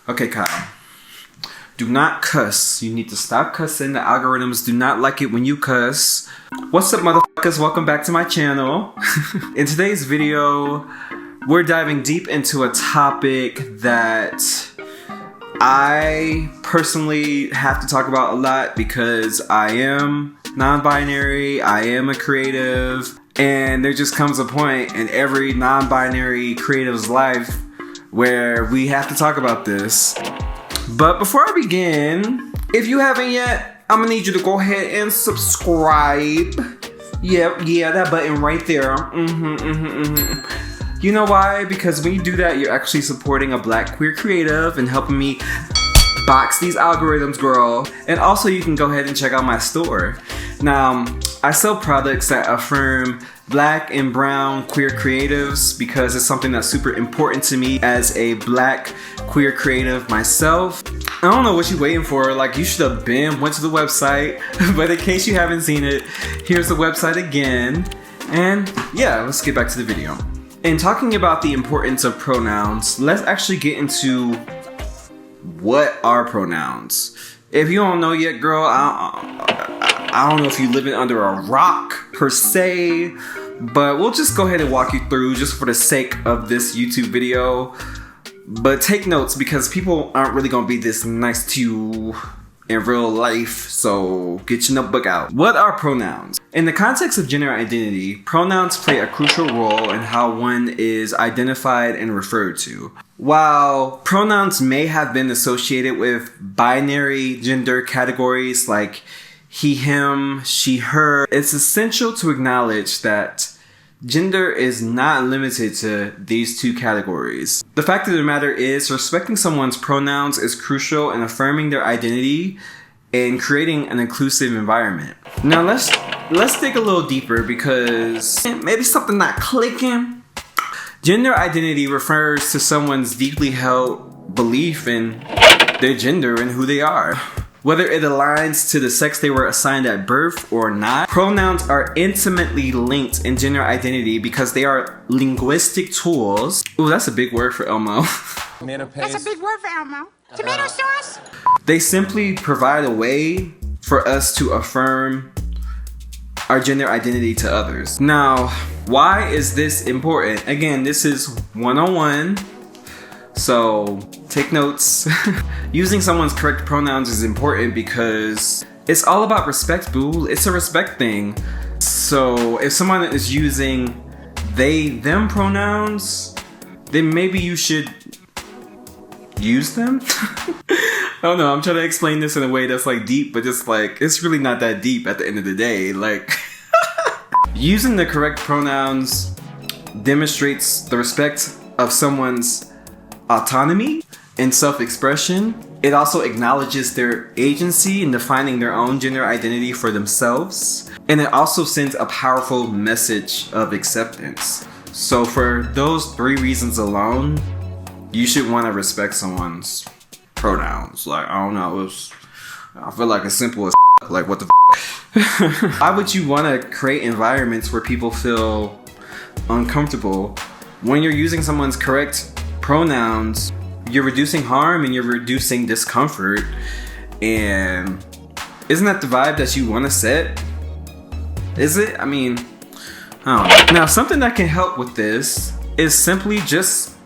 Okay, Kyle. Do not cuss. You need to stop cussing. The algorithms do not like it when you cuss. What's up, motherfuckers? Welcome back to my channel. In today's video, we're diving deep into a topic that I personally have to talk about a lot because I am non-binary, I am a creative, and there just comes a point in every non-binary creative's life where we have to talk about this. But before I begin, if you haven't yet, I'm gonna need you to go ahead and subscribe. Yeah, that button right there. You know why? Because when you do that, you're actually supporting a black queer creative and helping me box these algorithms, girl. And also you can go ahead and check out my store. Now, I sell products that affirm black and brown queer creatives because it's something that's super important to me as a black queer creative myself. I don't know what you're waiting for. Like, you should have went to the website. But in case you haven't seen it, here's the website again. And yeah, let's get back to the video. In talking about the importance of pronouns, let's actually get into what are pronouns. If you don't know yet, girl, I don't know if you're living under a rock per se, but we'll just go ahead and walk you through just for the sake of this YouTube video. But take notes because people aren't really going to be this nice to you in real life, so get your notebook out. What are pronouns? In the context of gender identity, pronouns play a crucial role in how one is identified and referred to. While pronouns may have been associated with binary gender categories like he, him, she, her, it's essential to acknowledge that gender is not limited to these two categories. The fact of the matter is, respecting someone's pronouns is crucial in affirming their identity and creating an inclusive environment. Now let's dig a little deeper because maybe something not clicking. Gender identity refers to someone's deeply held belief in their gender and who they are. Whether it aligns to the sex they were assigned at birth or not, pronouns are intimately linked in gender identity because they are linguistic tools. Ooh, that's a big word for Elmo. That's a big word for Elmo. Tomato sauce? They simply provide a way for us to affirm our gender identity to others. Now, why is this important? Again, this is 101. So take notes. Using someone's correct pronouns is important because it's all about respect, boo. It's a respect thing. So if someone is using they, them pronouns, then maybe you should use them. I don't know. I'm trying to explain this in a way that's like deep, but just like, it's really not that deep at the end of the day. Like, using the correct pronouns demonstrates the respect of someone's autonomy and self-expression. It also acknowledges their agency in defining their own gender identity for themselves. And it also sends a powerful message of acceptance. So for those three reasons alone, you should want to respect someone's pronouns. Like, I don't know, I feel like it's simple as like, what the Why would you want to create environments where people feel uncomfortable? When you're using someone's correct pronouns, you're reducing harm and you're reducing discomfort. And isn't that the vibe that you want to set? Is it? I mean, I don't know. Now, something that can help with this is simply just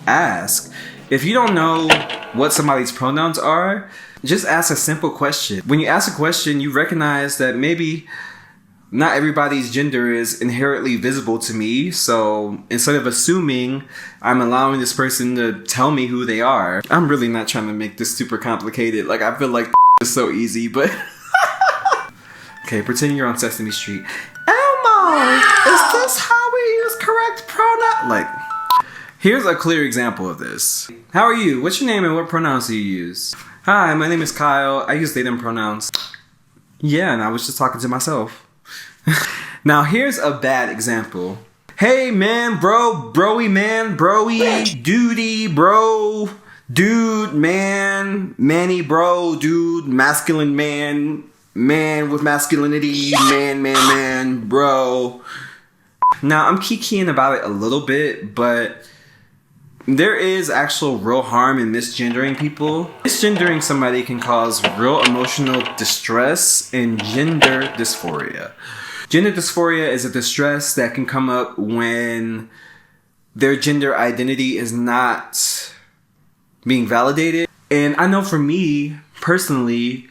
ask. If you don't know what somebody's pronouns are, just ask a simple question. When you ask a question, you recognize that maybe not everybody's gender is inherently visible to me, so instead of assuming, I'm allowing this person to tell me who they are. I'm really not trying to make this super complicated. Like, I feel like is so easy, but okay, pretend you're on Sesame Street. Elmo, is this how we use correct pronoun? Like, here's a clear example of this. How are you? What's your name and what pronouns do you use? Hi, my name is Kyle. I use they, them pronouns. Yeah, and I was just talking to myself. Now here's a bad example. Hey man, bro, broy man, broy, dudey, bro, dude, man, manny, bro, dude, masculine man, man with masculinity, man, bro. Now I'm kikiing about it a little bit, but There is actual real harm in misgendering people. Misgendering somebody can cause real emotional distress and gender dysphoria. Gender dysphoria is a distress that can come up when their gender identity is not being validated. And I know for me, personally,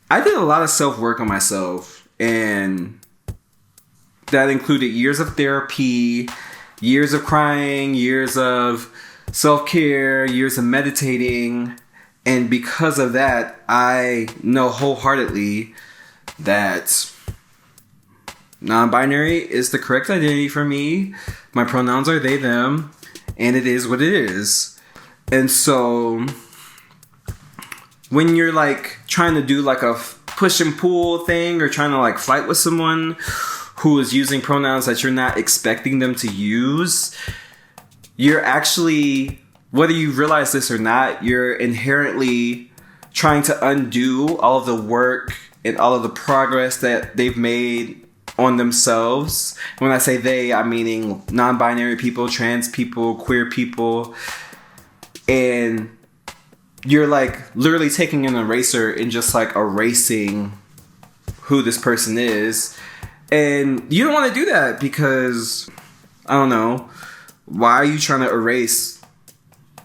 I did a lot of self-work on myself, and that included years of therapy, years of crying, years of self-care, years of meditating. And because of that, I know wholeheartedly that non-binary is the correct identity for me. My pronouns are they, them, and it is what it is. And so when you're like trying to do like a push and pull thing, or trying to like fight with someone who is using pronouns that you're not expecting them to use, you're actually, whether you realize this or not, you're inherently trying to undo all of the work and all of the progress that they've made on themselves. When I say they, I'm meaning non-binary people, trans people, queer people. And you're like literally taking an eraser and just like erasing who this person is. And you don't want to do that because, I don't know, why are you trying to erase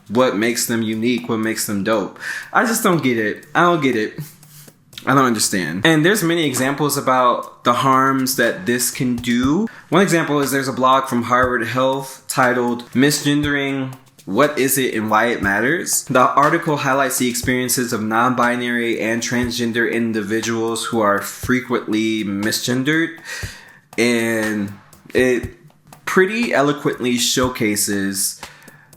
what makes them unique, what makes them dope? I just don't get it. I don't get it. I don't understand. And there's many examples about the harms that this can do. One example is there's a blog from Harvard Health titled Misgendering, What Is It and Why It Matters? The article highlights the experiences of non-binary and transgender individuals who are frequently misgendered. And it pretty eloquently showcases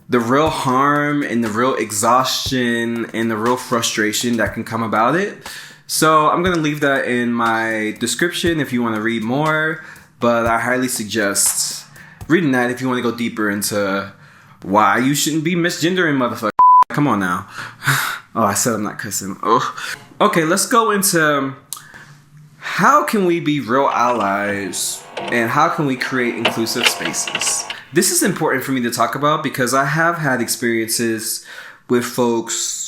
the real harm and the real exhaustion and the real frustration that can come about it. So I'm going to leave that in my description if you want to read more. But I highly suggest reading that if you want to go deeper into why you shouldn't be misgendering, motherfucker. Come on now. Oh, I said I'm not cussing. Oh. Okay, let's go into how can we be real allies and how can we create inclusive spaces. This is important for me to talk about because I have had experiences with folks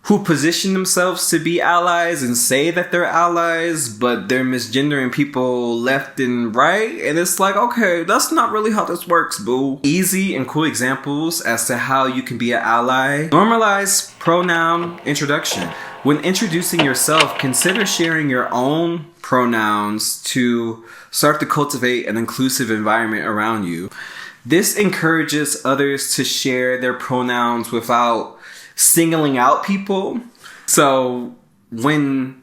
who position themselves to be allies and say that they're allies, but they're misgendering people left and right. And it's like, okay, that's not really how this works, boo. Easy and cool examples as to how you can be an ally. Normalize pronoun introduction. When introducing yourself, consider sharing your own pronouns to start to cultivate an inclusive environment around you. This encourages others to share their pronouns without singling out people. So when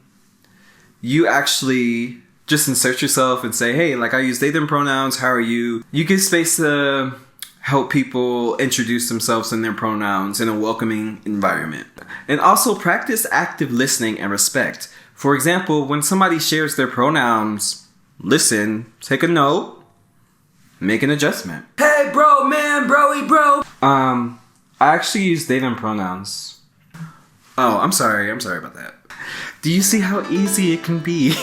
you actually just insert yourself and say, hey, like I use they, them pronouns, how are you? You give space to help people introduce themselves and their pronouns in a welcoming environment. And also practice active listening and respect. For example, when somebody shares their pronouns, listen, take a note, make an adjustment. Hey bro, man, broy, bro. I actually use they, them pronouns. Oh, I'm sorry about that. Do you see how easy it can be?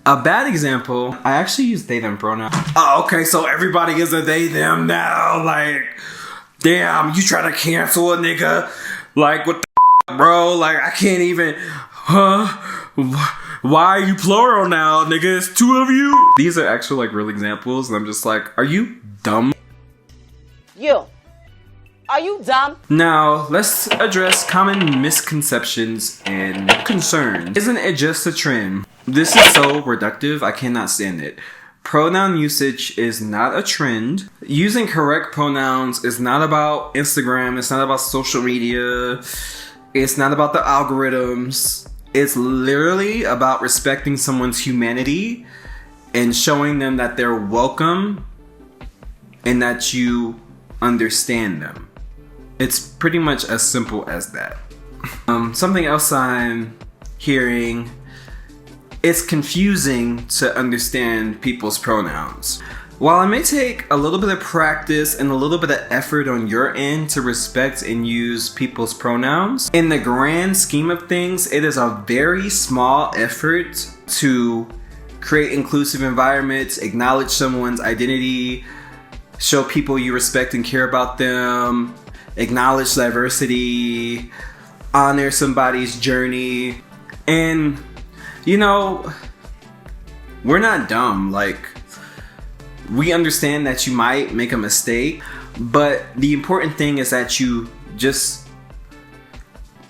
A bad example, I actually use they, them pronouns. Oh, okay, so everybody is a they, them now. Like, damn, you trying to cancel a nigga? Like, what the bro? Like, I can't even, why are you plural now, nigga? It's two of you? These are actual, like, real examples, and I'm just like, are you dumb? You. Are you dumb? Now, let's address common misconceptions and concerns. Isn't it just a trend? This is so reductive, I cannot stand it. Pronoun usage is not a trend. Using correct pronouns is not about Instagram, it's not about social media, it's not about the algorithms. It's literally about respecting someone's humanity and showing them that they're welcome and that you understand them. It's pretty much as simple as that. Something else I'm hearing, it's confusing to understand people's pronouns. While it may take a little bit of practice and a little bit of effort on your end to respect and use people's pronouns, in the grand scheme of things, it is a very small effort to create inclusive environments, acknowledge someone's identity, show people you respect and care about them, acknowledge diversity, honor somebody's journey. And, you know, we're not dumb. Like, we understand that you might make a mistake, but the important thing is that you just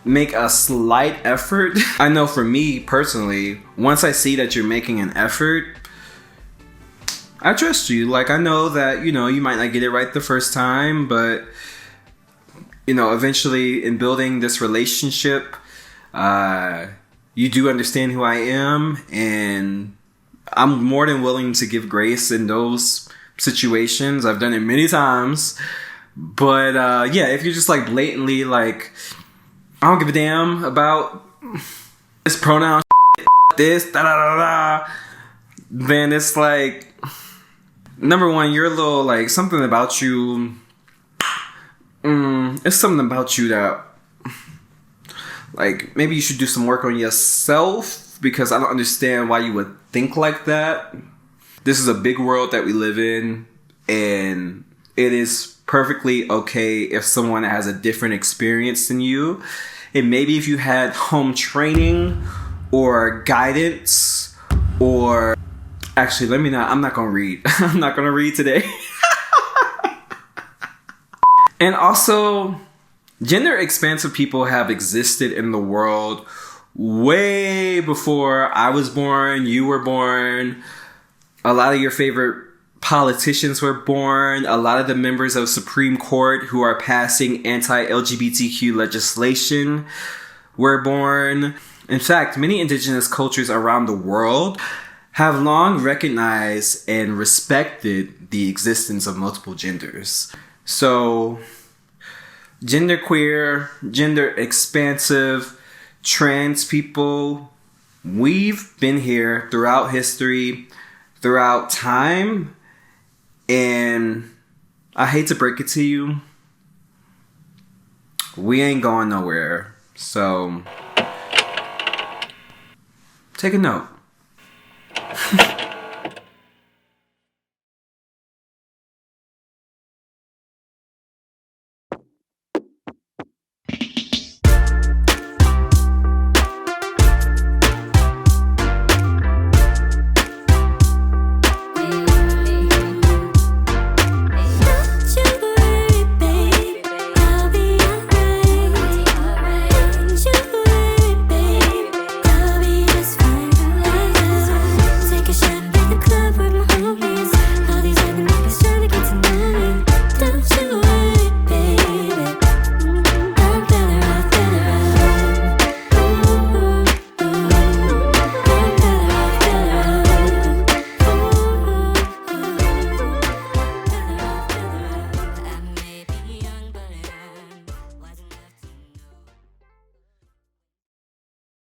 make a slight effort. I know for me personally, once I see that you're making an effort, I trust you. Like, I know that, you know, you might not get it right the first time, but, you know, eventually in building this relationship, you do understand who I am, and I'm more than willing to give grace in those situations. I've done it many times. But yeah, if you're just like blatantly like, I don't give a damn about this pronoun this, da da da da, then it's like, number one, you're a little like, something about you, it's something about you that, like, maybe you should do some work on yourself, because I don't understand why you would think like that. This is a big world that we live in, and it is perfectly okay if someone has a different experience than you. And maybe if you had home training or guidance, or actually, I'm not gonna read. I'm not gonna read today. And also, gender expansive people have existed in the world way before I was born, you were born. A lot of your favorite politicians were born. A lot of the members of Supreme Court who are passing anti-LGBTQ legislation were born. In fact, many indigenous cultures around the world have long recognized and respected the existence of multiple genders. So, genderqueer, gender expansive, trans people, we've been here throughout history, throughout time, and I hate to break it to you, we ain't going nowhere. So, take a note.